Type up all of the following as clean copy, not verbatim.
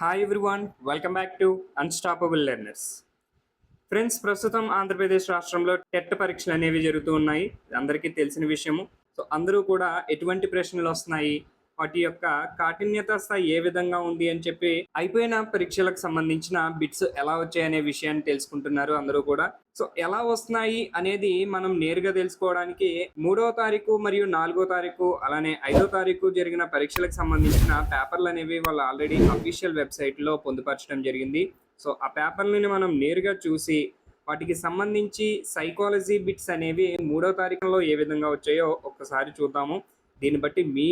Hi everyone, welcome back to unstoppable learners. Friends, ప్రస్తుతం ఆంధ్రప్రదేశ్ రాష్ట్రంలో TET పరీక్షలు అనేవి జరుగుతూ ఉన్నాయి. అందరికీ తెలిసిన విషయము. సో అందరూ కూడా ఎటువంటి ప్రశ్నలు వస్తున్నాయి, వాటి యొక్క కాఠిన్యత స్థాయి ఏ విధంగా ఉంది అని చెప్పి అయిపోయిన పరీక్షలకు సంబంధించిన బిట్స్ ఎలా వచ్చాయి అనే విషయాన్ని తెలుసుకుంటున్నారు అందరూ కూడా. సో ఎలా వస్తున్నాయి అనేది మనం నేరుగా తెలుసుకోవడానికి 3వ తారీఖు మరియు 4వ తారీఖు అలానే 5వ తారీఖు జరిగిన పరీక్షలకు సంబంధించిన పేపర్లు అనేవి వాళ్ళు ఆల్రెడీ అఫీషియల్ వెబ్సైట్లో పొందుపరచడం జరిగింది. సో ఆ పేపర్లని మనం నేరుగా చూసి వాటికి సంబంధించి సైకాలజీ బిట్స్ అనేవి 3వ తారీఖులో ఏ విధంగా వచ్చాయో ఒక్కసారి చూద్దాము. దీన్ని బట్టి మీ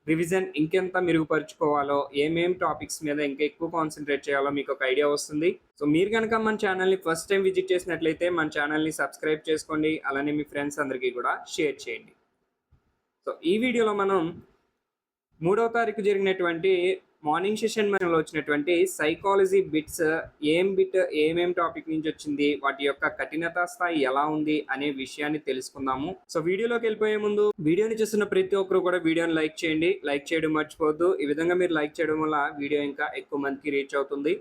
రివిజన్ ఇంకెంత మెరుగుపరుచుకోవాలో, ఏమేం టాపిక్స్ మీద ఇంకా ఎక్కువ కాన్సన్ట్రేట్ చేయాలో మీకు ఒక ఐడియా వస్తుంది. సో మీరు కనుక మన ఛానల్ని ఫస్ట్ టైం విజిట్ చేసినట్లయితే మన ఛానల్ని సబ్స్క్రైబ్ చేసుకోండి, అలానే మీ ఫ్రెండ్స్ అందరికీ కూడా షేర్ చేయండి. సో ఈ వీడియోలో మనం 3వ తారీఖు జరిగినటువంటి మార్నింగ్ సెషన్ మనలో వచ్చినటువంటి సైకాలజీ బిట్స్, ఏమేం టాపిక్ నుంచి వచ్చింది, వాటి యొక్క కఠినత స్థాయి ఎలా ఉంది అనే విషయాన్ని తెలుసుకుందాము. సో వీడియోలోకి వెళ్ళిపోయే ముందు వీడియోని చూస్తున్న ప్రతి ఒక్కరు కూడా వీడియోని లైక్ చేయండి. లైక్ చేయడం మర్చిపోవద్దు. ఈ విధంగా మీరు లైక్ చేయడం వల్ల వీడియో ఇంకా ఎక్కువ మందికి రీచ్ అవుతుంది.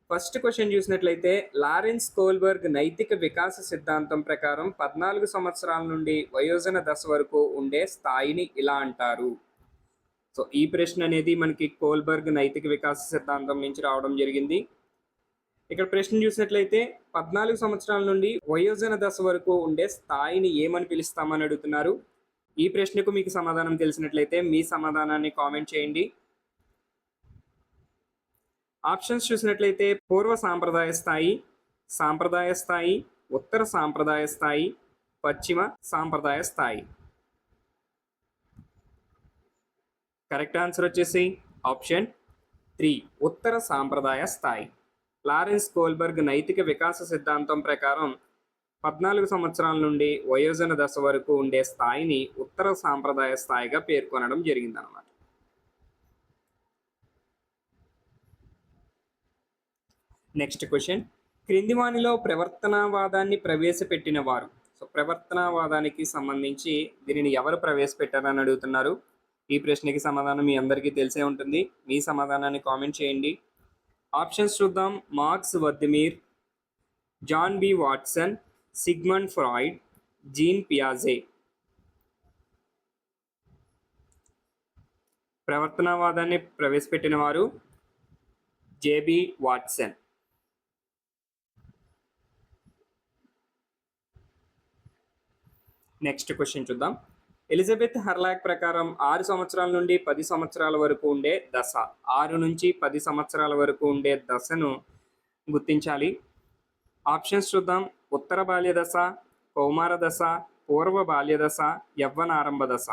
ఫస్ట్ క్వశ్చన్ చూసినట్లయితే, లారెన్స్ కోల్బర్గ్ నైతిక వికాస సిద్ధాంతం ప్రకారం 14 సంవత్సరాల నుండి వయోజన దశ వరకు ఉండే స్థాయిని ఇలా అంటారు. సో ఈ ప్రశ్న అనేది మనకి కోల్బర్గ్ నైతిక వికాస సిద్ధాంతం నుంచి రావడం జరిగింది. ఇక్కడ ప్రశ్న చూసినట్లయితే 14 సంవత్సరాల నుండి వయోజన దశ వరకు ఉండే స్థాయిని ఏమని పిలుస్తామని అడుగుతున్నారు. ఈ ప్రశ్నకు మీకు సమాధానం తెలిసినట్లయితే మీ సమాధానాన్ని కామెంట్ చేయండి. ఆప్షన్స్ చూసినట్లయితే పూర్వ సాంప్రదాయ స్థాయి, సాంప్రదాయ స్థాయి, ఉత్తర సాంప్రదాయ స్థాయి, పశ్చిమ సాంప్రదాయ స్థాయి. కరెక్ట్ ఆన్సర్ వచ్చేసి ఆప్షన్ 3, ఉత్తర సాంప్రదాయ స్థాయి. లారెన్స్ కోల్బర్గ్ నైతిక వికాస సిద్ధాంతం ప్రకారం 14 సంవత్సరాల నుండి వయోజన దశ వరకు ఉండే స్థాయిని ఉత్తర సాంప్రదాయ స్థాయిగా పేర్కొనడం జరిగిందన్నమాట. నెక్స్ట్ క్వశ్చన్, క్రింది వానిలో ప్రవర్తనవాదాన్ని ప్రవేశపెట్టిన వారు. సో ప్రవర్తనవాదానికి సంబంధించి దీనిని ఎవరు ప్రవేశపెట్టారని అడుగుతున్నారు. ఈ ప్రశ్నకి సమాధానం మీ అందరికీ తెలిసే ఉంటుంది. మీ సమాధానాన్ని కామెంట్ చేయండి. ఆప్షన్స్ చూద్దాం. Max Wertheimer, John B Watson, Sigmund Freud, Jean పియాజే. ప్రవర్తనవాదాన్ని ప్రవేశపెట్టిన వారు జేబి వాట్సన్. నెక్స్ట్ క్వశ్చన్ చూద్దాం. ఎలిజబెత్ హర్లాక్ ప్రకారం 6 సంవత్సరాల నుండి 10 సంవత్సరాల వరకు ఉండే దశ, 6 నుంచి 10 సంవత్సరాల వరకు ఉండే దశను గుర్తించాలి. ఆప్షన్స్ చూద్దాం. ఉత్తర బాల్య దశ, కౌమార దశ, పూర్వ బాల్య దశ, యవ్వనారంభ దశ.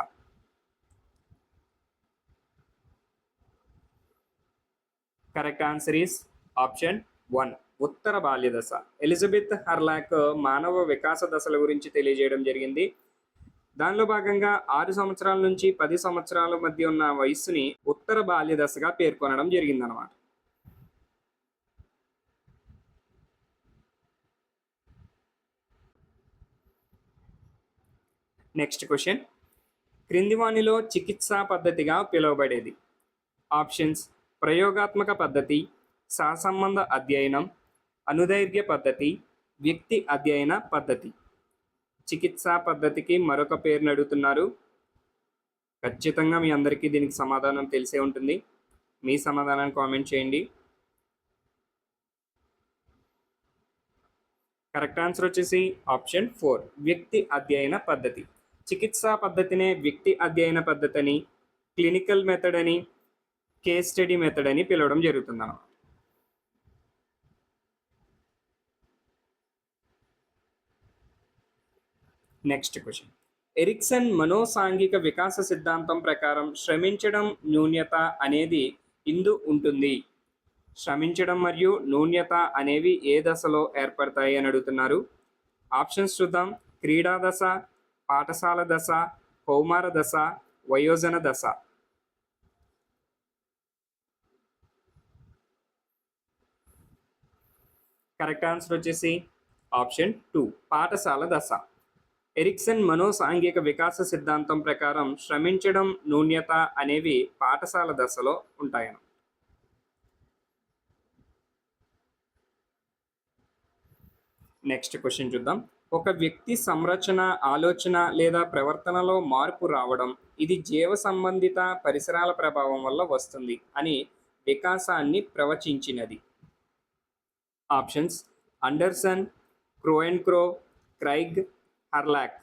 కరెక్ట్ ఆన్సర్ ఈస్ ఆప్షన్ 1, ఉత్తర బాల్య దశ. ఎలిజబెత్ హర్లాక్ మానవ వికాస దశల గురించి తెలియజేయడం జరిగింది. దానిలో భాగంగా 6 సంవత్సరాల నుంచి 10 సంవత్సరాల మధ్య ఉన్న వయస్సుని ఉత్తర బాల్య దశగా పేర్కొనడం జరిగిందనమాట. నెక్స్ట్ క్వశ్చన్, క్రింది వానిలో చికిత్సా పద్ధతిగా పిలువబడేది. ఆప్షన్స్: ప్రయోగాత్మక పద్ధతి, సహసంబంధ అధ్యయనం, అనుదైర్ఘ్య పద్ధతి, వ్యక్తి అధ్యయన పద్ధతి. చికిత్సా పద్ధతికి మరొక పేరుని అడుగుతున్నారు. ఖచ్చితంగా మీ అందరికీ దీనికి సమాధానం తెలిసే ఉంటుంది. మీ సమాధానాన్ని కామెంట్ చేయండి. కరెక్ట్ ఆన్సర్ వచ్చేసి ఆప్షన్ 4, వ్యక్తి అధ్యయన పద్ధతి. చికిత్సా పద్ధతినే వ్యక్తి అధ్యయన పద్ధతి అని, క్లినికల్ మెథడ్ అని, కేస్ స్టడీ మెథడ్ అని పిలవడం జరుగుతుందన్నమాట. నెక్స్ట్ క్వశ్చన్, ఎరిక్సన్ మనోసాంఘిక వికాస సిద్ధాంతం ప్రకారం శ్రమించడం, న్యూన్యత అనేది ఇందు ఉంటుంది. శ్రమించడం మరియు న్యూన్యత అనేవి ఏ దశలో ఏర్పడతాయి అని అడుగుతున్నారు. ఆప్షన్స్ చూద్దాం. క్రీడా దశ, పాఠశాల దశ, కౌమార దశ, వయోజన దశ. కరెక్ట్ ఆన్సర్ వచ్చేసి ఆప్షన్ 2, పాఠశాల దశ. ఎరిక్సన్ మనోసాంఘిక వికాస సిద్ధాంతం ప్రకారం శ్రమించడం, న్యూన్యత అనేవి పాఠశాల దశలో ఉంటాయను. నెక్స్ట్ క్వశ్చన్ చూద్దాం. ఒక వ్యక్తి సంరచన, ఆలోచన లేదా ప్రవర్తనలో మార్పు రావడం ఇది జీవ సంబంధిత పరిసరాల ప్రభావం వల్ల వస్తుంది అని వికాసాన్ని ప్రవచించినది. Options: Anderson, Crow and Crow, Craig, Hurlock.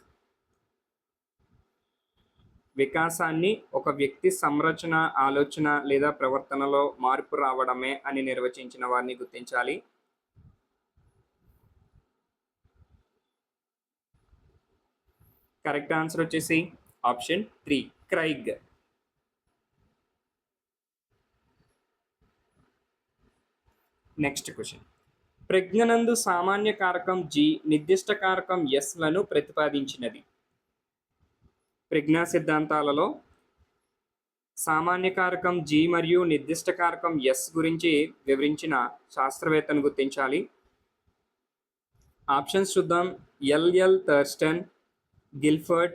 వికాసాన్ని ఒక వ్యక్తి సంరచన, ఆలోచన లేదా ప్రవర్తనలో మార్పు రావడమే అని నిర్వచించిన వారిని గుర్తించాలి. కరెక్ట్ ఆన్సర్ వచ్చేసి ఆప్షన్ 3, క్రైగ్. Next question. ప్రజ్ఞనందు సామాన్య కారకం జి, నిర్దిష్ట కారకం ఎస్ లను ప్రతిపాదించినది. ప్రజ్ఞా సిద్ధాంతాలలో సామాన్య కారకం జి మరియు నిర్దిష్ట కారకం ఎస్ గురించి వివరించిన శాస్త్రవేత్తను గుర్తించాలి. ఆప్షన్స్ చూద్దాం. L L Thurstone, Guilford,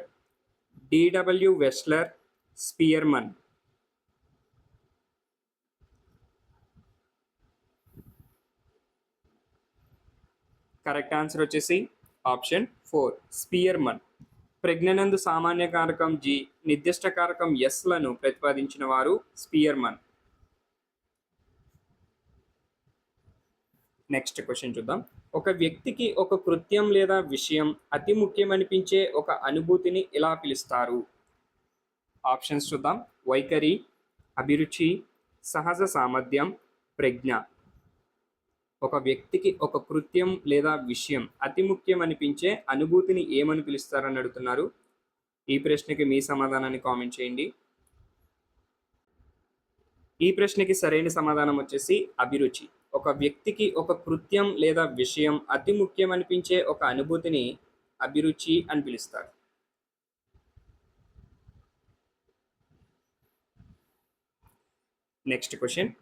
D W Wechsler, Spearman. Correct answer వచ్చేసి ఆప్షన్ 4, స్పియర్మన్. ప్రజ్ఞనందు సామాన్య కారకం జి, నిర్దిష్ట కారకం ఎస్ లను ప్రతిపాదించిన వారు స్పియర్మన్. నెక్స్ట్ క్వశ్చన్ చూద్దాం. ఒక వ్యక్తికి ఒక కృత్యం లేదా విషయం అతి ముఖ్యమనిపించే ఒక అనుభూతిని ఎలా పిలుస్తారు? ఆప్షన్స్ చూద్దాం. వైఖరి, అభిరుచి, సహజ సామర్థ్యం, ప్రజ్ఞ. ఒక వ్యక్తికి ఒక కృత్యం లేదా విషయం అతి ముఖ్యం అనిపించే అనుభూతిని ఏమని పిలుస్తారని అడుగుతున్నారు. ఈ ప్రశ్నకి మీ సమాధానాన్ని కామెంట్ చేయండి. ఈ ప్రశ్నకి సరైన సమాధానం వచ్చేసి అభిరుచి. ఒక వ్యక్తికి ఒక కృత్యం లేదా విషయం అతి ముఖ్యం అనిపించే ఒక అనుభూతిని అభిరుచి అని పిలుస్తారు. Next question.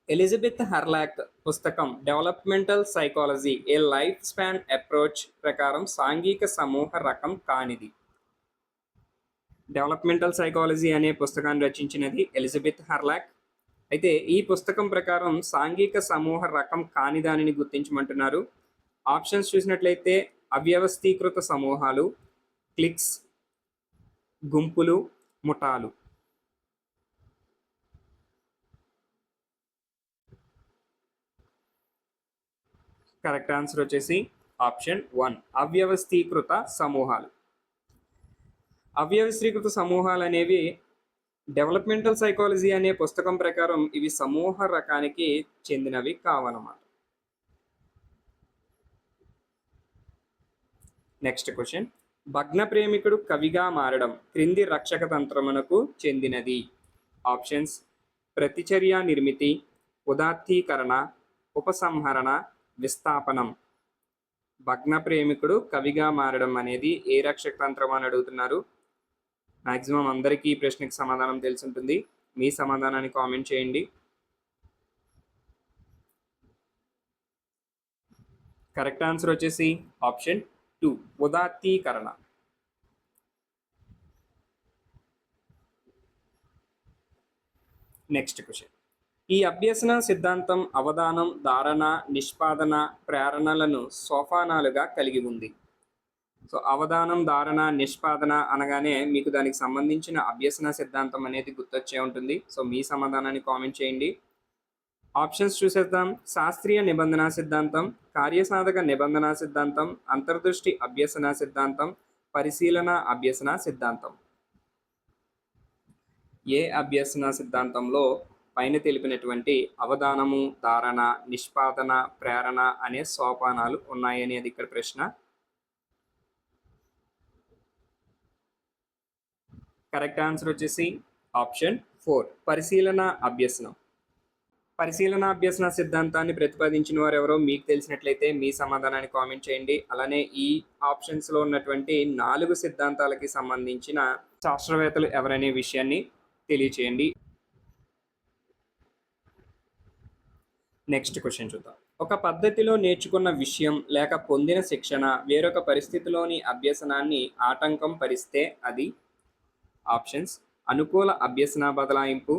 ఎలిజబెత్ హర్లాక్ పుస్తకం డెవలప్మెంటల్ సైకాలజీ ఏ లైఫ్ స్పాన్ అప్రోచ్ ప్రకారం సాంఘిక సమూహ రకం కానిది. డెవలప్మెంటల్ సైకాలజీ అనే పుస్తకాన్ని రచించినది ఎలిజబెత్ హర్లాక్. అయితే ఈ పుస్తకం ప్రకారం సాంఘిక సమూహ రకం కాని దానిని గుర్తించమంటున్నారు. ఆప్షన్స్ చూసినట్లయితే అవ్యవస్థీకృత సమూహాలు, క్లిక్స్, గుంపులు, ముఠాలు. కరెక్ట్ ఆన్సర్ వచ్చేసి ఆప్షన్ 1, అవ్యవస్థీకృత సమూహాలు. అవ్యవస్థీకృత సమూహాలు అనేవి డెవలప్మెంటల్ సైకాలజీ అనే పుస్తకం ప్రకారం ఇవి సమూహ రకానికి చెందినవి కావన్నమాట. Next question. భగ్న ప్రేమికుడు కవిగా మారడం క్రింది రక్షక తంత్రమునకు చెందినది. ఆప్షన్స్: ప్రతిచర్య నిర్మితి, ఉదాత్తీకరణ, ఉపసంహరణ, విస్థాపనం. భగ్న ప్రేమికుడు కవిగా మారడం అనేది ఏ రక్షక తంత్రం అని అడుగుతున్నారు. మ్యాక్సిమం అందరికీ ఈ ప్రశ్నకి సమాధానం తెలిసి ఉంటుంది. మీ సమాధానాన్ని కామెంట్ చేయండి. కరెక్ట్ ఆన్సర్ వచ్చేసి ఆప్షన్ 2, ఉదాత్తీకరణ. Next question. ఈ అభ్యసన సిద్ధాంతం అవధానం, ధారణ, నిష్పాదన, ప్రేరణలను సోపానాలుగా కలిగి ఉంది. సో అవధానం, ధారణ, నిష్పాదన అనగానే మీకు దానికి సంబంధించిన అభ్యసన సిద్ధాంతం అనేది గుర్తొచ్చే ఉంటుంది. సో మీ సమాధానాన్ని కామెంట్ చేయండి. ఆప్షన్స్ చూసేద్దాం. శాస్త్రీయ నిబంధన సిద్ధాంతం, కార్యసాధక నిబంధన సిద్ధాంతం, అంతర్దృష్టి అభ్యసన సిద్ధాంతం, పరిశీలన అభ్యసన సిద్ధాంతం. ఏ అభ్యసన సిద్ధాంతంలో పైన తెలిపినటువంటి అవధానము, ధారణ, నిష్పాదన, ప్రేరణ అనే సోపానాలు ఉన్నాయి అనేది ఇక్కడ ప్రశ్న. కరెక్ట్ ఆన్సర్ వచ్చేసి ఆప్షన్ 4, పరిశీలన అభ్యసనం. పరిశీలన అభ్యసన సిద్ధాంతాన్ని ప్రతిపాదించిన వారు ఎవరో మీకు తెలిసినట్లయితే మీ సమాధానాన్ని కామెంట్ చేయండి. అలానే ఈ ఆప్షన్స్లో ఉన్నటువంటి 4 సిద్ధాంతాలకి సంబంధించిన శాస్త్రవేత్తలు ఎవరనే విషయాన్ని తెలియచేయండి. నెక్స్ట్ క్వశ్చన్ చూద్దాం. ఒక పద్ధతిలో నేర్చుకున్న విషయం లేక పొందిన శిక్షణ వేరొక పరిస్థితిలోని అభ్యసనాన్ని ఆటంకం పరిస్తే అది. ఆప్షన్స్: అనుకూల అభ్యసన బదలాయింపు,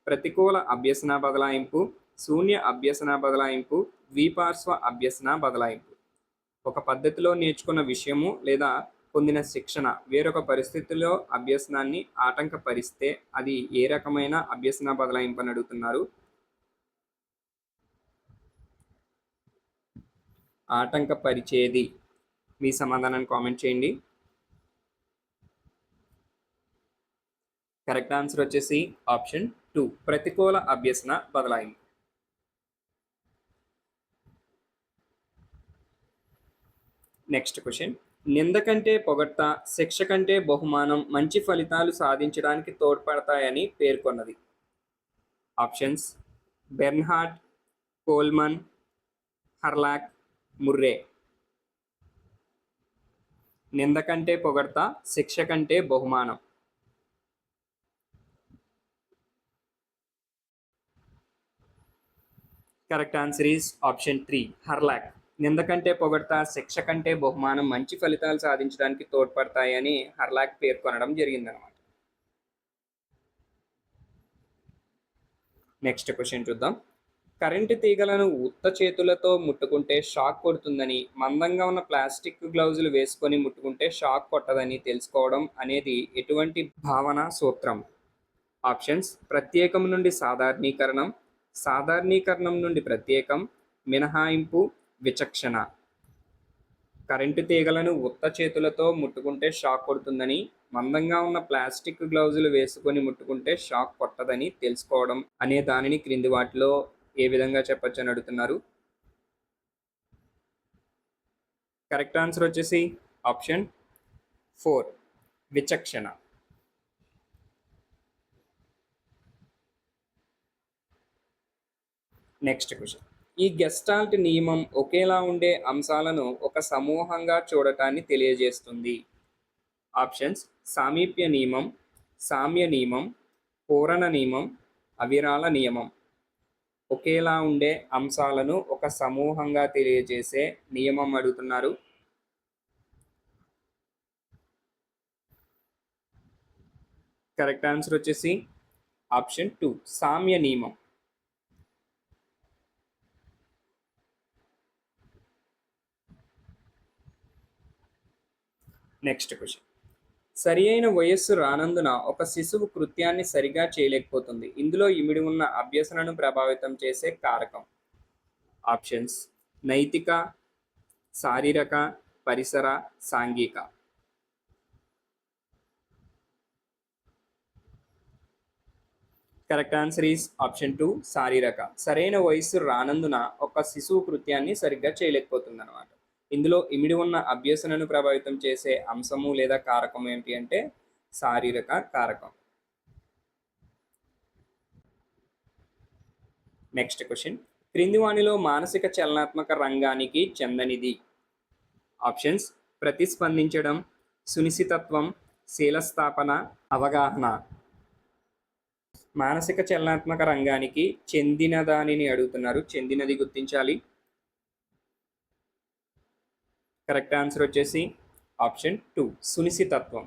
ప్రతికూల అభ్యసన బదలాయింపు, శూన్య అభ్యసన బదలాయింపు, ద్విపార్శ్వ అభ్యసన బదలాయింపు. ఒక పద్ధతిలో నేర్చుకున్న విషయము లేదా పొందిన శిక్షణ వేరొక పరిస్థితిలో అభ్యసనాన్ని ఆటంకపరిస్తే అది ఏ రకమైన అభ్యసన బదలాయింపు అని అడుగుతున్నారు. ఆటంకపరిచేది. మీ సమాధానాన్ని కామెంట్ చేయండి. కరెక్ట్ ఆన్సర్ వచ్చేసి ఆప్షన్ 2, ప్రతికూల అభ్యసన బదలాయింపు. నెక్స్ట్ క్వశ్చన్, నింద కంటే పొగడ్త, శిక్ష కంటే బహుమానం మంచి ఫలితాలు సాధించడానికి తోడ్పడతాయని పేర్కొన్నది. Options: Bernhard, Coleman, Hurlock, Murray. నింద కంటే పొగడ్త, శిక్ష కంటే బహుమానం. Correct answer is option 3, Hurlock. నింద కంటే పొగడ్త, శిక్ష కంటే బహుమానం మంచి ఫలితాలు సాధించడానికి తోడ్పడతాయని హర్లాక్ పేర్కొనడం జరిగిందనమాట. నెక్స్ట్ క్వశ్చన్ చూద్దాం. కరెంటు తీగలను ఉత్త చేతులతో ముట్టుకుంటే షాక్ కొడుతుందని, మందంగా ఉన్న ప్లాస్టిక్ గ్లౌజులు వేసుకొని ముట్టుకుంటే షాక్ కొట్టదని తెలుసుకోవడం అనేది ఎటువంటి భావన సూత్రం? ఆప్షన్స్: ప్రత్యేకం నుండి సాధారణీకరణం, సాధారణీకరణం నుండి ప్రత్యేకం, మినహాయింపు, విచక్షణ. కరెంటు తీగలను ఉత్త చేతులతో ముట్టుకుంటే షాక్ కొడుతుందని, మందంగా ఉన్న ప్లాస్టిక్ గ్లౌజులు వేసుకొని ముట్టుకుంటే షాక్ కొట్టదని తెలుసుకోవడం అనే దానిని క్రింది వాటిలో ఏ విధంగా చెప్పొచ్చు అని అడుగుతున్నారు. కరెక్ట్ ఆన్సర్ వచ్చేసి ఆప్షన్ 4, విచక్షణ. నెక్స్ట్ క్వశ్చన్, ఈ గెస్టాల్ట్ నియమం ఒకేలా ఉండే అంశాలను ఒక సమూహంగా చూడటాన్ని తెలియజేస్తుంది. ఆప్షన్స్: సామీప్య నియమం, సామ్య నియమం, పూరణ నియమం, అవిరాళ నియమం. ఒకేలా ఉండే అంశాలను ఒక సమూహంగా తెలియజేసే నియమం అడుగుతున్నారు. కరెక్ట్ ఆన్సర్ వచ్చేసి ఆప్షన్ 2, సామ్య నియమం. నెక్స్ట్ క్వశ్చన్, సరి అయిన వయస్సు రానందున ఒక శిశువు కృత్యాన్ని సరిగా చేయలేకపోతుంది. ఇందులో ఇమిడి ఉన్న అభ్యసనను ప్రభావితం చేసే కారకం. ఆప్షన్స్: నైతిక, శారీరక, పరిసర, సాంఘిక. కరెక్ట్ ఆన్సర్ ఈస్ ఆప్షన్ 2, శారీరక. సరైన వయస్సు రానందున ఒక శిశువు కృత్యాన్ని సరిగ్గా చేయలేకపోతుంది అనమాట. ఇందులో ఇమిడి ఉన్న అభ్యసనను ప్రభావితం చేసే అంశము లేదా కారకం ఏంటి అంటే శారీరక కారకం. నెక్స్ట్ క్వశ్చన్, క్రింది వానిలో మానసిక చలనాత్మక రంగానికి చెందనిది. ఆప్షన్స్: ప్రతిస్పందించడం, సునిశితత్వం, శీలస్థాపన, అవగాహన. మానసిక చలనాత్మక రంగానికి చెందిన దానిని అడుగుతున్నారు, చెందినది గుర్తించాలి. కరెక్ట్ ఆన్సర్ వచ్చేసి ఆప్షన్ 2, సునిశితత్వం.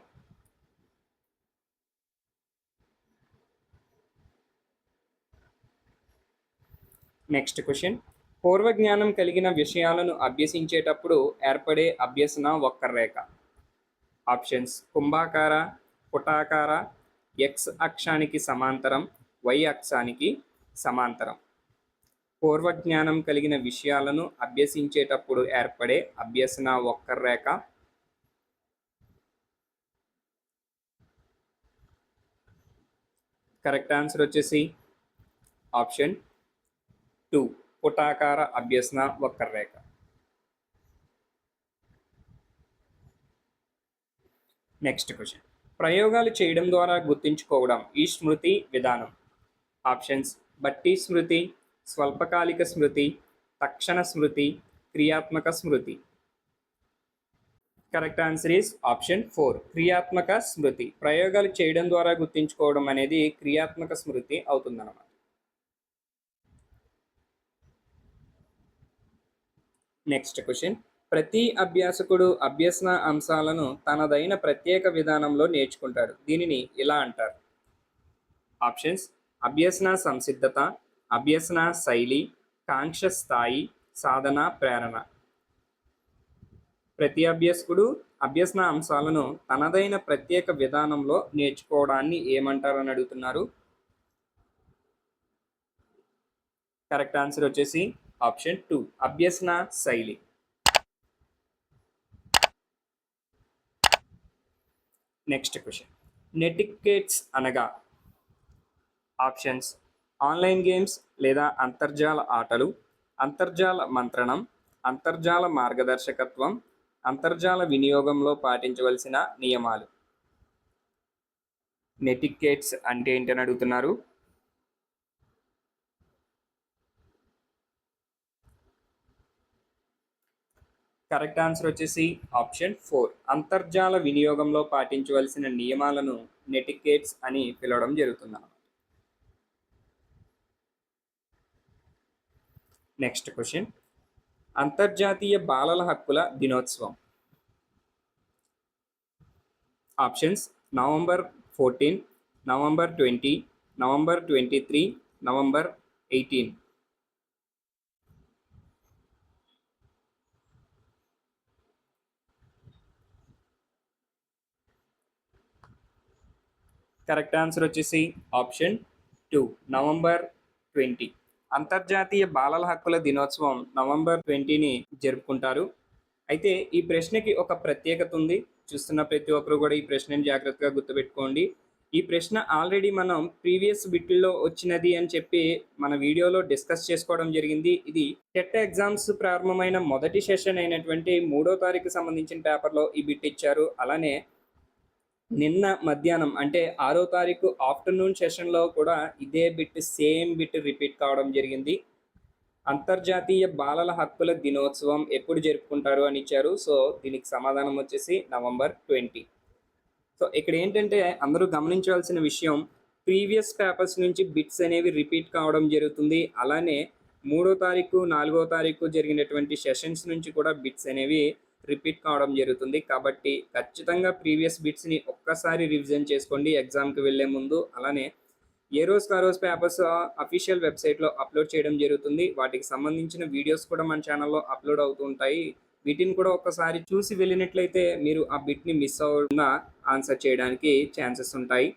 నెక్స్ట్ క్వశ్చన్, పూర్వజ్ఞానం కలిగిన విషయాలను అభ్యసించేటప్పుడు ఏర్పడే అభ్యసన వక్రరేఖ. ఆప్షన్స్: కుంభాకార, పుటాకార, ఎక్స్ అక్షానికి సమాంతరం, వై అక్షానికి సమాంతరం. పూర్వజ్ఞానం కలిగిన విషయాలను అభ్యసించేటప్పుడు ఏర్పడే అభ్యసన వక్రరేఖ. కరెక్ట్ ఆన్సర్ వచ్చేసి ఆప్షన్ 2, పుటాకార అభ్యసన వక్రరేఖ. నెక్స్ట్ క్వశ్చన్, ప్రయోగాలు చేయడం ద్వారా గుర్తుంచుకోవడం ఈ స్మృతి విధానం. ఆప్షన్స్: బట్టి స్మృతి, స్వల్పకాలిక స్మృతి, తక్షణ స్మృతి, క్రియాత్మక స్మృతి. కరెక్ట్ ఆన్సర్ ఈస్ ఆప్షన్ 4, క్రియాత్మక స్మృతి. ప్రయోగాలు చేయడం ద్వారా గుర్తుంచుకోవడం అనేది క్రియాత్మక స్మృతి అవుతుందన్నమాట. నెక్స్ట్ క్వశ్చన్, ప్రతి అభ్యాసకుడు అభ్యసన అంశాలను తనదైన ప్రత్యేక విధానంలో నేర్చుకుంటాడు. దీనిని ఇలా అంటారు. ఆప్షన్స్: అభ్యసన సంసిద్ధత, అభ్యసన శైలి, కాంక్ష స్థాయి, సాధన, ప్రేరణ. ప్రతి అభ్యసకుడు అభ్యసన అంశాలను తనదైన ప్రత్యేక విధానంలో నేర్చుకోవడాన్ని ఏమంటారని అడుగుతున్నారు. కరెక్ట్ ఆన్సర్ వచ్చేసి ఆప్షన్ 2, అభ్యసన శైలి. నెక్స్ట్ క్వశ్చన్, నెటిక్వేట్స్ అనగా ఆప్షన్స్ ఆన్లైన్ గేమ్స్ లేదా అంతర్జాల ఆటలు, అంతర్జాల మంత్రణం, అంతర్జాల మార్గదర్శకత్వం, అంతర్జాల వినియోగంలో పాటించవలసిన నియమాలు. నెటిక్వేట్స్ అంటే ఏంటని అడుగుతున్నారు. కరెక్ట్ ఆన్సర్ వచ్చేసి ఆప్షన్ 4, అంతర్జాల వినియోగంలో పాటించవలసిన నియమాలను నెటిక్వేట్స్ అని పిలవడం జరుగుతుంది. నెక్స్ట్ క్వశ్చన్, అంతర్జాతీయ బాలల హక్కుల దినోత్సవం. Options November 14, November 20, November 23, November 18. Correct answer వచ్చేసి ఆప్షన్ 2, నవంబర్ 20. అంతర్జాతీయ బాలల హక్కుల దినోత్సవం నవంబర్ 20ని జరుపుకుంటారు. అయితే ఈ ప్రశ్నకి ఒక ప్రత్యేకత ఉంది. చూస్తున్న ప్రతి ఒక్కరు కూడా ఈ ప్రశ్నని జాగ్రత్తగా గుర్తుపెట్టుకోండి. ఈ ప్రశ్న ఆల్రెడీ మనం ప్రీవియస్ బిట్లో వచ్చినది అని చెప్పి మన వీడియోలో డిస్కస్ చేసుకోవడం జరిగింది. ఇది టెట్ ఎగ్జామ్స్ ప్రారంభమైన మొదటి సెషన్ అయినటువంటి 3వ తారీఖు సంబంధించిన పేపర్లో ఈ బిట్ ఇచ్చారు. అలానే నిన్న మధ్యాహ్నం అంటే 6వ తారీఖు ఆఫ్టర్నూన్ సెషన్లో కూడా ఇదే బిట్, సేమ్ బిట్ రిపీట్ కావడం జరిగింది. అంతర్జాతీయ బాలల హక్కుల దినోత్సవం ఎప్పుడు జరుపుకుంటారు అని ఇచ్చారు. సో దీనికి సమాధానం వచ్చేసి నవంబర్ 20. సో ఇక్కడ ఏంటంటే అందరూ గమనించవలసిన విషయం, ప్రీవియస్ పేపర్స్ నుంచి బిట్స్ అనేవి రిపీట్ కావడం జరుగుతుంది. అలానే 3వ తారీఖు 4వ తారీఖు జరిగినటువంటి సెషన్స్ నుంచి కూడా బిట్స్ అనేవి రిపీట్ కావడం జరుగుతుంది. కాబట్టి ఖచ్చితంగా ప్రీవియస్ బిట్స్ని ఒక్కసారి రివిజన్ చేసుకోండి ఎగ్జామ్కి వెళ్ళే ముందు. అలానే ఏ రోజుకి ఆ రోజు పేపర్స్ అఫీషియల్ వెబ్సైట్లో అప్లోడ్ చేయడం జరుగుతుంది. వాటికి సంబంధించిన వీడియోస్ కూడా మన ఛానల్లో అప్లోడ్ అవుతూ ఉంటాయి. వీటిని కూడా ఒక్కసారి చూసి వెళ్ళినట్లయితే మీరు ఆ బిట్ని మిస్ అవ్వకుండా ఆన్సర్ చేయడానికి ఛాన్సెస్ ఉంటాయి.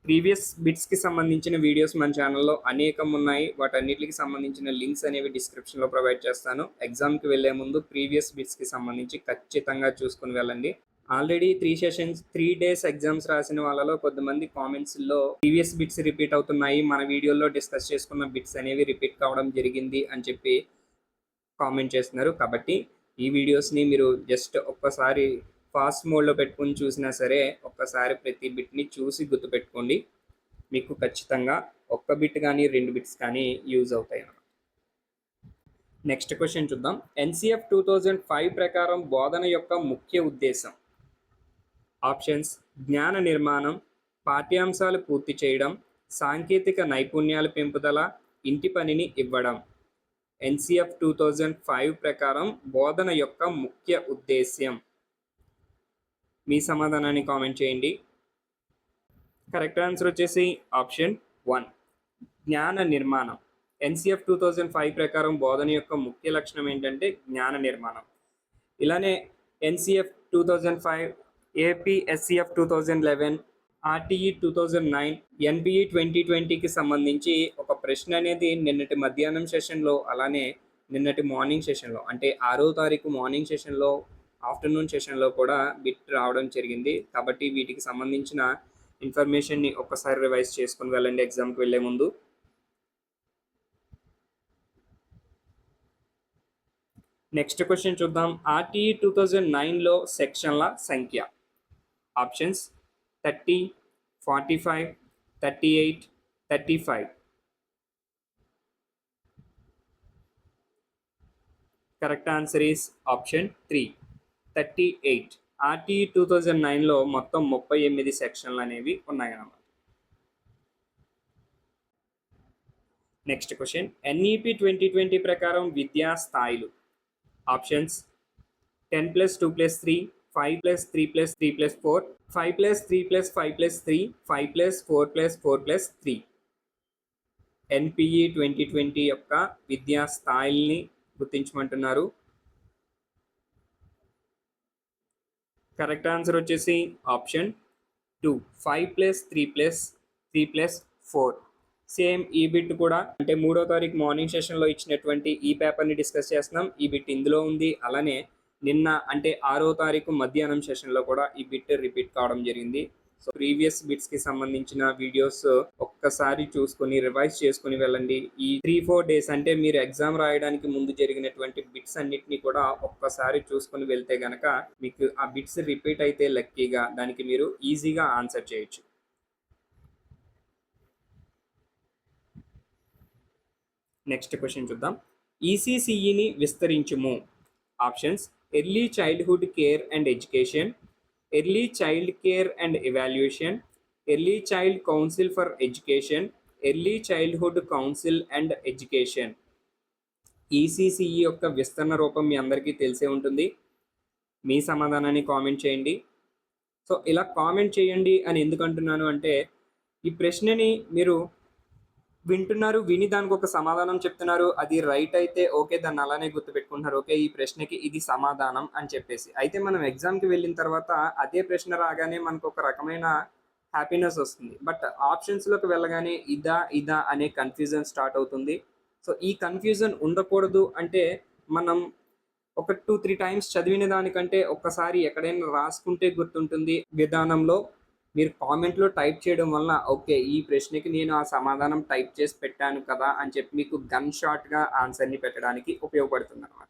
ప్రీవియస్ బిట్స్కి సంబంధించిన వీడియోస్ మన ఛానల్లో అనేకం ఉన్నాయి. వాటన్నిటికి సంబంధించిన లింక్స్ అనేవి డిస్క్రిప్షన్లో ప్రొవైడ్ చేస్తాను. ఎగ్జామ్కి వెళ్ళే ముందు ప్రీవియస్ బిట్స్కి సంబంధించి ఖచ్చితంగా చూసుకుని వెళ్ళండి. ఆల్రెడీ 3 డేస్ ఎగ్జామ్స్ రాసిన వాళ్ళలో కొంతమంది కామెంట్స్లో ప్రీవియస్ బిట్స్ రిపీట్ అవుతున్నాయి, మన వీడియోలో డిస్కస్ చేసుకున్న బిట్స్ అనేవి రిపీట్ కావడం జరిగింది అని చెప్పి కామెంట్ చేస్తున్నారు. కాబట్టి ఈ వీడియోస్ని మీరు జస్ట్ ఒక్కసారి ఫాస్ట్ మోడ్లో పెట్టుకుని చూసినా సరే ఒక్కసారి ప్రతి బిట్ని చూసి గుర్తుపెట్టుకోండి. మీకు ఖచ్చితంగా ఒక్క బిట్ కానీ 2 బిట్స్ కానీ యూజ్ అవుతాయి అన్నమాట. నెక్స్ట్ క్వశ్చన్ చూద్దాం. NCF 2005 ప్రకారం బోధన యొక్క ముఖ్య ఉద్దేశం. ఆప్షన్స్ జ్ఞాన నిర్మాణం, పాఠ్యాంశాలు పూర్తి చేయడం, సాంకేతిక నైపుణ్యాల పెంపుదల, ఇంటి పనిని ఇవ్వడం. NCF 2005 ప్రకారం బోధన యొక్క ముఖ్య ఉద్దేశ్యం. మీ సమాధానాన్ని కామెంట్ చేయండి. కరెక్ట్ ఆన్సర్ వచ్చేసి ఆప్షన్ 1, జ్ఞాన నిర్మాణం. NCF 2005 ప్రకారం బోధన యొక్క ముఖ్య లక్షణం ఏంటంటే జ్ఞాన నిర్మాణం. ఇలానే NCF 2005, APSCF 2011, RTE 2009, NBE 2020కి సంబంధించి ఒక ప్రశ్న అనేది నిన్నటి మధ్యాహ్నం సెషన్లో, అలానే నిన్నటి మార్నింగ్ సెషన్లో అంటే 6వ తారీఖు మార్నింగ్ సెషన్లో, ఆఫ్టర్నూన్ సెషన్లో కూడా బిట్ రావడం జరిగింది. కాబట్టి వీటికి సంబంధించిన ఇన్ఫర్మేషన్ని ఒక్కసారి రివైజ్ చేసుకుని వెళ్ళండి ఎగ్జామ్కి వెళ్ళే ముందు. నెక్స్ట్ క్వశ్చన్ చూద్దాం. RTE 2009లో సెక్షన్ల సంఖ్య. Options 30, 45, 38, 35. Correct answer is option 3, 38. RTE 2009లో మొత్తం 38 సెక్షన్లు అనేవి ఉన్నాయన్నమాట. Next question. NEP 2020 ప్రకారం విద్యా స్థాయిలు. ఆప్షన్స్ 10+2+3, 5+3+3+4, 5+3+5+3, 5+4+4+3. NPE 2020 యొక్క విద్యా స్థాయిల్ని గుర్తించమంటున్నారు. కరెక్ట్ ఆన్సర్ వచ్చేసి ఆప్షన్ 2, 5 + 3 + 3 + 4. సేమ్ ఈ బిట్ కూడా అంటే 3వ తారీఖు మార్నింగ్ సెషన్లో ఇచ్చినటువంటి ఈ పేపర్ని డిస్కస్ చేస్తున్నాం. ఈ బిట్ ఇందులో ఉంది. అలానే నిన్న అంటే 6వ తారీఖు మధ్యాహ్నం సెషన్లో కూడా ఈ బిట్ రిపీట్ కావడం జరిగింది. సో ప్రీవియస్ బిట్స్కి సంబంధించిన వీడియోస్ ఒక్కసారి చూసుకొని రివైజ్ చేసుకొని వెళ్ళండి. ఈ 3-4 డేస్ అంటే మీరు ఎగ్జామ్ రాయడానికి ముందు జరిగినటువంటి బిట్స్ అన్నిటిని కూడా ఒక్కసారి చూసుకొని వెళ్తే గనక మీకు ఆ బిట్స్ రిపీట్ అయితే లక్కీగా దానికి మీరు ఈజీగా ఆన్సర్ చేయొచ్చు. నెక్స్ట్ క్వశ్చన్ చూద్దాం. ఈసీసీఈని విస్తరించుము. Options: early childhood care and education, early child care and evaluation, early child council for education, early childhood council and education. ECCE యొక్క విస్తరణ రూపం మీ అందరికీ తెలిసే ఉంటుంది. మీ సమాధానాన్ని కామెంట్ చేయండి. సో ఇలా కామెంట్ చేయండి అని ఎందుకు అంటున్నాను అంటే, ఈ ప్రశ్నని మీరు వింటున్నారు, విని దానికి ఒక సమాధానం చెప్తున్నారు. అది రైట్ అయితే ఓకే, దాన్ని అలానే గుర్తుపెట్టుకుంటున్నారు. ఓకే, ఈ ప్రశ్నకి ఇది సమాధానం అని చెప్పేసి. అయితే మనం ఎగ్జామ్కి వెళ్ళిన తర్వాత అదే ప్రశ్న రాగానే మనకు ఒక రకమైన హ్యాపీనెస్ వస్తుంది. బట్ ఆప్షన్స్లోకి వెళ్ళగానే ఇదా అనే కన్ఫ్యూజన్ స్టార్ట్ అవుతుంది. సో ఈ కన్ఫ్యూజన్ ఉండకూడదు అంటే మనం ఒక 2-3 టైమ్స్ చదివిన దానికంటే ఒక్కసారి ఎక్కడైనా రాసుకుంటే గుర్తుంటుంది విధానంలో మీరు కామెంట్లో టైప్ చేయడం వల్ల ఓకే, ఈ ప్రశ్నకి నేను ఆ సమాధానం టైప్ చేసి పెట్టాను కదా అని చెప్పి మీకు గన్ షాట్గా ఆన్సర్ని పెట్టడానికి ఉపయోగపడుతుంది అనమాట.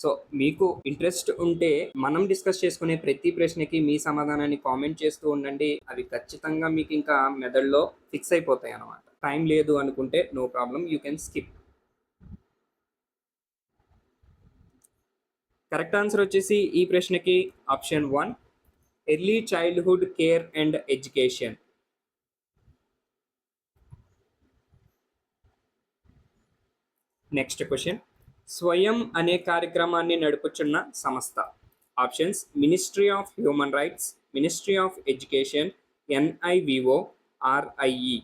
సో మీకు ఇంట్రెస్ట్ ఉంటే మనం డిస్కస్ చేసుకునే ప్రతి ప్రశ్నకి మీ సమాధానాన్ని కామెంట్ చేస్తూ ఉండండి. అవి ఖచ్చితంగా మీకు ఇంకా మెదడులో ఫిక్స్ అయిపోతాయి అనమాట. టైం లేదు అనుకుంటే no problem, you can skip. Correct answer వచ్చేసి ఈ ప్రశ్నకి option 1, early childhood care and education. Next question. Swayam అనే కార్యక్రమాన్ని నడుపుచున్న సంస్థ. Options: ministry of human rights, ministry of education, NIVO, RIE.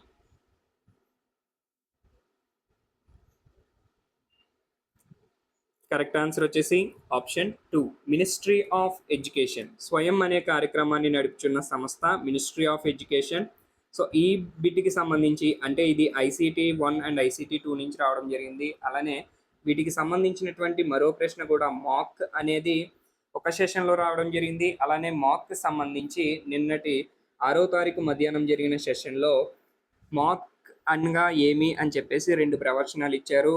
Correct answer వచ్చేసి option 2, ministry of education. Swayam అనే కార్యక్రమాన్ని నడుపుచున్న సంస్థ మినిస్ట్రీ ఆఫ్ ఎడ్యుకేషన్. సో ఈ బిట్కి సంబంధించి అంటే ఇది ICT 1 అండ్ ICT 2 నుంచి రావడం జరిగింది. అలానే వీటికి సంబంధించినటువంటి మరో ప్రశ్న కూడా మాక్ అనేది ఒక సెషన్లో రావడం జరిగింది. అలానే మాక్కి సంబంధించి నిన్నటి 6వ తారీఖు మధ్యాహ్నం జరిగిన సెషన్లో మాక్ అనగా ఏమి అని చెప్పేసి 2 ప్రవచనాలు ఇచ్చారు.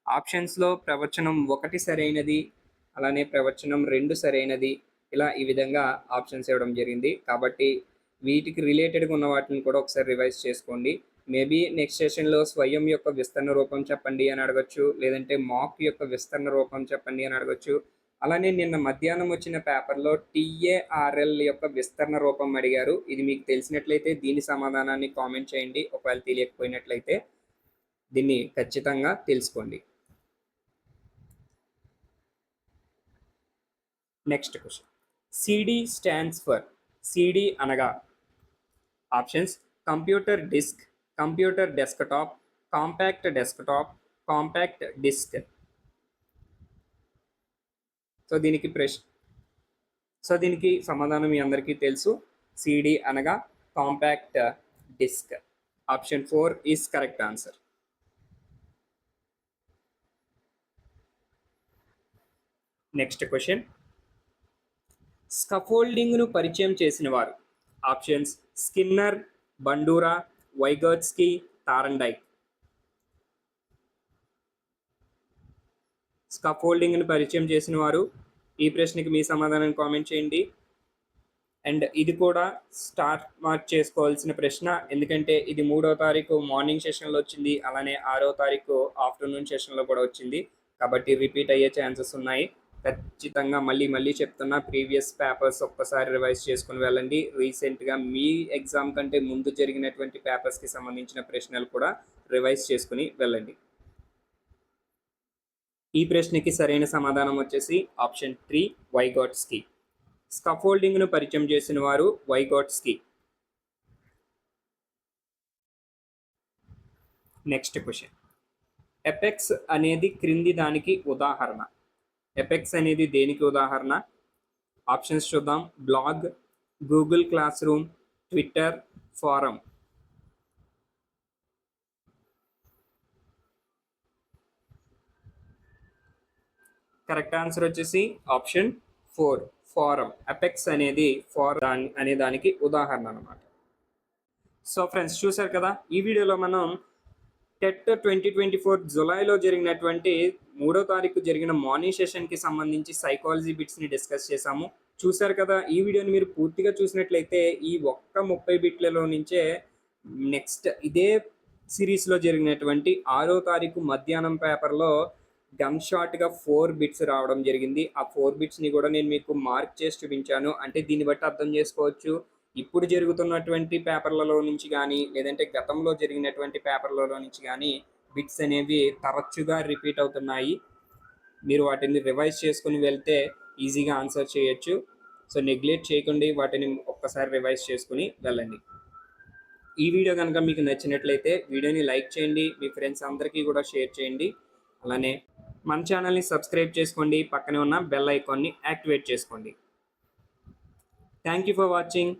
ఆప్షన్స్లో ప్రవచనం 1 సరైనది, అలానే ప్రవచనం 2 సరైనది, ఇలా ఈ విధంగా ఆప్షన్స్ ఇవ్వడం జరిగింది. కాబట్టి వీటికి రిలేటెడ్గా ఉన్న వాటిని కూడా ఒకసారి రివైజ్ చేసుకోండి. మేబీ నెక్స్ట్ సెషన్లో స్వయం యొక్క విస్తరణ రూపం చెప్పండి అని అడగచ్చు, లేదంటే మాక్ యొక్క విస్తరణ రూపం చెప్పండి అని అడగచ్చు. అలానే నిన్న మధ్యాహ్నం వచ్చిన పేపర్లో TARL యొక్క విస్తరణ రూపం అడిగారు. ఇది మీకు తెలిసినట్లయితే దీని సమాధానాన్ని కామెంట్ చేయండి. ఒకవేళ తెలియకపోయినట్లయితే దీన్ని ఖచ్చితంగా తెలుసుకోండి. Next question. CD stands for. CD అనగా options: computer disk, computer desktop, compact desktop, compact disc. So దీనికి సమాధానం మీ అందరికీ తెలుసు. CD అనగా compact disc. Option 4 is correct answer. Next question. స్కఫోల్డింగ్ను పరిచయం చేసిన వారు. Options: Skinner, Bandura, Vygotsky, Thorndike. స్కఫోల్డింగ్ను పరిచయం చేసిన వారు. ఈ ప్రశ్నకి మీ సమాధానాన్ని కామెంట్ చేయండి. అండ్ ఇది కూడా స్టార్ మార్క్ చేసుకోవాల్సిన ప్రశ్న, ఎందుకంటే ఇది 3వ తారీఖు మార్నింగ్ సెషన్లో వచ్చింది, అలానే 6వ తారీఖు ఆఫ్టర్నూన్ సెషన్లో కూడా వచ్చింది. కాబట్టి రిపీట్ అయ్యే ఛాన్సెస్ ఉన్నాయి. ఖచ్చితంగా మళ్ళీ చెప్తున్నా, ప్రీవియస్ పేపర్స్ ఒక్కసారి రివైజ్ చేసుకుని వెళ్ళండి. రీసెంట్గా మీ ఎగ్జామ్ కంటే ముందు జరిగినటువంటి పేపర్స్కి సంబంధించిన ప్రశ్నలు కూడా రివైజ్ చేసుకుని వెళ్ళండి. ఈ ప్రశ్నకి సరైన సమాధానం వచ్చేసి ఆప్షన్ 3, వైగోట్స్కీ. స్కఫోల్డింగ్ను పరిచయం చేసిన వారు వైగోట్స్కీ. Next question. ఎపెక్స్ అనేది క్రింది దానికి ఉదాహరణ. ఎపెక్స్ అనేది దేనికి ఉదాహరణ? ఆప్షన్స్ చూద్దాం. Blog, Google class room, Twitter, forum. Correct answer వచ్చేసి ఆప్షన్ 4, ఫోరం. అపెక్స్ అనేది ఫోరం అనే దానికి ఉదాహరణ అనమాట. సో ఫ్రెండ్స్, చూశారు కదా, ఈ వీడియోలో మనం టెట్ 2024 జులైలో జరిగినటువంటి 3వ తారీఖు జరిగిన మార్నింగ్ సెషన్కి సంబంధించి సైకాలజీ బిట్స్ని డిస్కస్ చేశాము. చూశారు కదా, ఈ వీడియోని మీరు పూర్తిగా చూసినట్లయితే ఈ ఒక్క 30 బిట్లలో నుంచే నెక్స్ట్ ఇదే సిరీస్లో జరిగినటువంటి 6వ తారీఖు మధ్యాహ్నం పేపర్లో గన్ షాట్గా 4 బిట్స్ రావడం జరిగింది. ఆ 4 బిట్స్ని కూడా నేను మీకు మార్క్ చేసి చూపించాను. అంటే దీన్ని బట్టి అర్థం చేసుకోవచ్చు, ఇప్పుడు జరుగుతున్నటువంటి పేపర్లలో నుంచి కానీ లేదంటే గతంలో జరిగినటువంటి పేపర్లలో నుంచి కానీ బిట్స్ అనేవి తరచుగా రిపీట్ అవుతున్నాయి. మీరు వాటిని రివైజ్ చేసుకుని వెళ్తే ఈజీగా ఆన్సర్ చేయొచ్చు. సో నెగ్లెక్ట్ చేయకండి, వాటిని ఒక్కసారి రివైజ్ చేసుకుని వెళ్ళండి. ఈ వీడియో కనుక మీకు నచ్చినట్లయితే వీడియోని లైక్ చేయండి, మీ ఫ్రెండ్స్ అందరికీ కూడా షేర్ చేయండి. అలానే మన ఛానల్ని సబ్స్క్రైబ్ చేసుకోండి, పక్కనే ఉన్న బెల్ ఐకాన్ని యాక్టివేట్ చేసుకోండి. Thank you for watching.